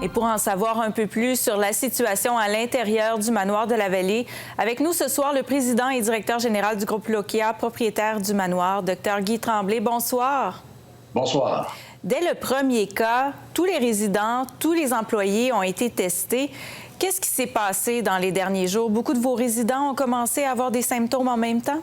Et pour en savoir un peu plus sur la situation à l'intérieur du manoir de la Vallée, avec nous ce soir, le président et directeur général du groupe Lokia, propriétaire du manoir, Dr Guy Tremblay. Bonsoir. Bonsoir. Dès le premier cas, tous les résidents, tous les employés ont été testés. Qu'est-ce qui s'est passé dans les derniers jours? Beaucoup de vos résidents ont commencé à avoir des symptômes en même temps?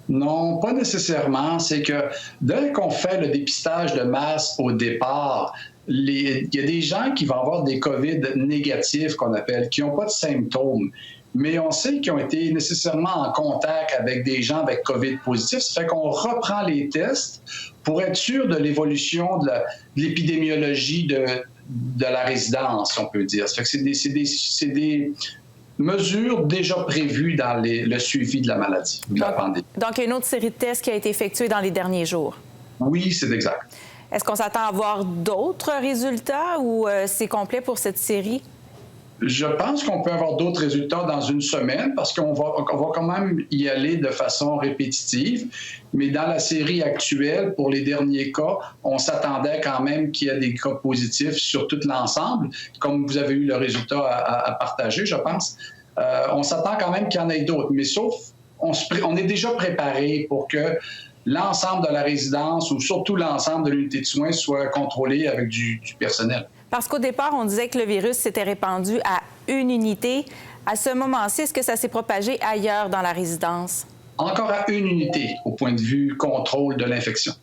Non, pas nécessairement. C'est que dès qu'on fait le dépistage de masse au départ, il y a des gens qui vont avoir des COVID négatifs, qu'on appelle, qui n'ont pas de symptômes. Mais on sait qu'ils ont été nécessairement en contact avec des gens avec COVID positif. Ça fait qu'on reprend les tests pour être sûr de l'évolution de l'épidémiologie de la résidence, on peut dire. Ça fait que c'est des mesures déjà prévues dans le suivi de la maladie, de la pandémie. Donc, il y a une autre série de tests qui a été effectuée dans les derniers jours. Oui, c'est exact. Est-ce qu'on s'attend à voir d'autres résultats ou c'est complet pour cette série? Je pense qu'on peut avoir d'autres résultats dans une semaine parce qu'on va quand même y aller de façon répétitive. Mais dans la série actuelle, pour les derniers cas, on s'attendait quand même qu'il y ait des cas positifs sur tout l'ensemble, comme vous avez eu le résultat à partager, je pense. On s'attend quand même qu'il y en ait d'autres. Mais sauf, on est déjà préparé pour que l'ensemble de la résidence ou surtout l'ensemble de l'unité de soins soit contrôlé avec du personnel. Parce qu'au départ, on disait que le virus s'était répandu à une unité. À ce moment-ci, est-ce que ça s'est propagé ailleurs dans la résidence? Encore à une unité au point de vue contrôle de l'infection.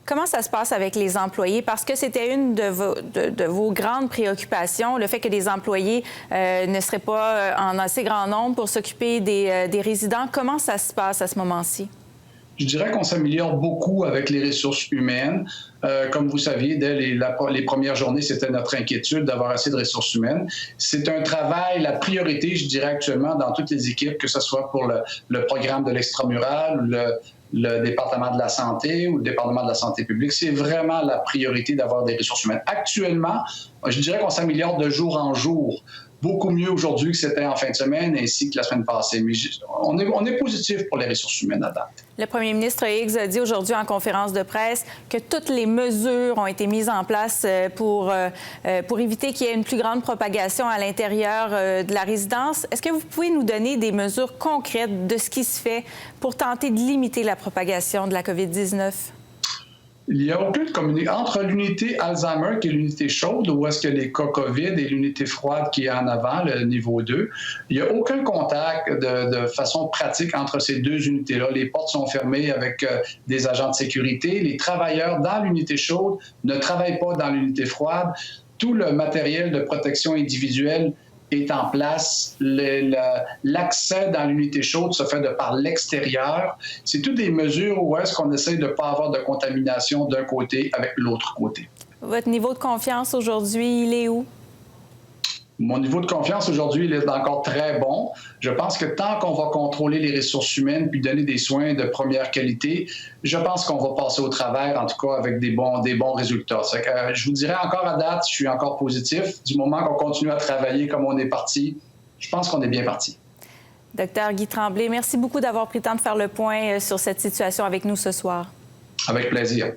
Comment ça se passe avec les employés? Parce que c'était une de vos grandes préoccupations, le fait que les employés ne seraient pas en assez grand nombre pour s'occuper des résidents. Comment ça se passe à ce moment-ci? Je dirais qu'on s'améliore beaucoup avec les ressources humaines. Comme vous saviez, dès les premières journées, c'était notre inquiétude d'avoir assez de ressources humaines. C'est un travail, la priorité, je dirais actuellement, dans toutes les équipes, que ce soit pour le programme de l'extramural, le département de la santé ou le département de la santé publique. C'est vraiment la priorité d'avoir des ressources humaines. Actuellement, je dirais qu'on s'améliore de jour en jour. Beaucoup mieux aujourd'hui que c'était en fin de semaine ainsi que la semaine passée. Mais on est positif pour les ressources humaines à date. Le premier ministre Higgs a dit aujourd'hui en conférence de presse que toutes les mesures ont été mises en place pour éviter qu'il y ait une plus grande propagation à l'intérieur de la résidence. Est-ce que vous pouvez nous donner des mesures concrètes de ce qui se fait pour tenter de limiter la propagation de la COVID-19? Il n'y a aucune communication entre l'unité Alzheimer, qui est l'unité chaude, où est-ce que les cas COVID, et l'unité froide qui est en avant, le niveau 2. Il n'y a aucun contact de façon pratique entre ces deux unités-là. Les portes sont fermées avec des agents de sécurité. Les travailleurs dans l'unité chaude ne travaillent pas dans l'unité froide. Tout le matériel de protection individuelle est en place. L'accès dans l'unité chaude se fait de par l'extérieur. C'est toutes des mesures où est-ce qu'on essaie de ne pas avoir de contamination d'un côté avec l'autre côté. Votre niveau de confiance aujourd'hui, il est où? Mon niveau de confiance aujourd'hui, il est encore très bon. Je pense que tant qu'on va contrôler les ressources humaines puis donner des soins de première qualité, je pense qu'on va passer au travers, en tout cas avec des bons résultats. Je vous dirais encore à date, je suis encore positif. Du moment qu'on continue à travailler comme on est parti, je pense qu'on est bien parti. Dr Guy Tremblay, merci beaucoup d'avoir pris le temps de faire le point sur cette situation avec nous ce soir. Avec plaisir.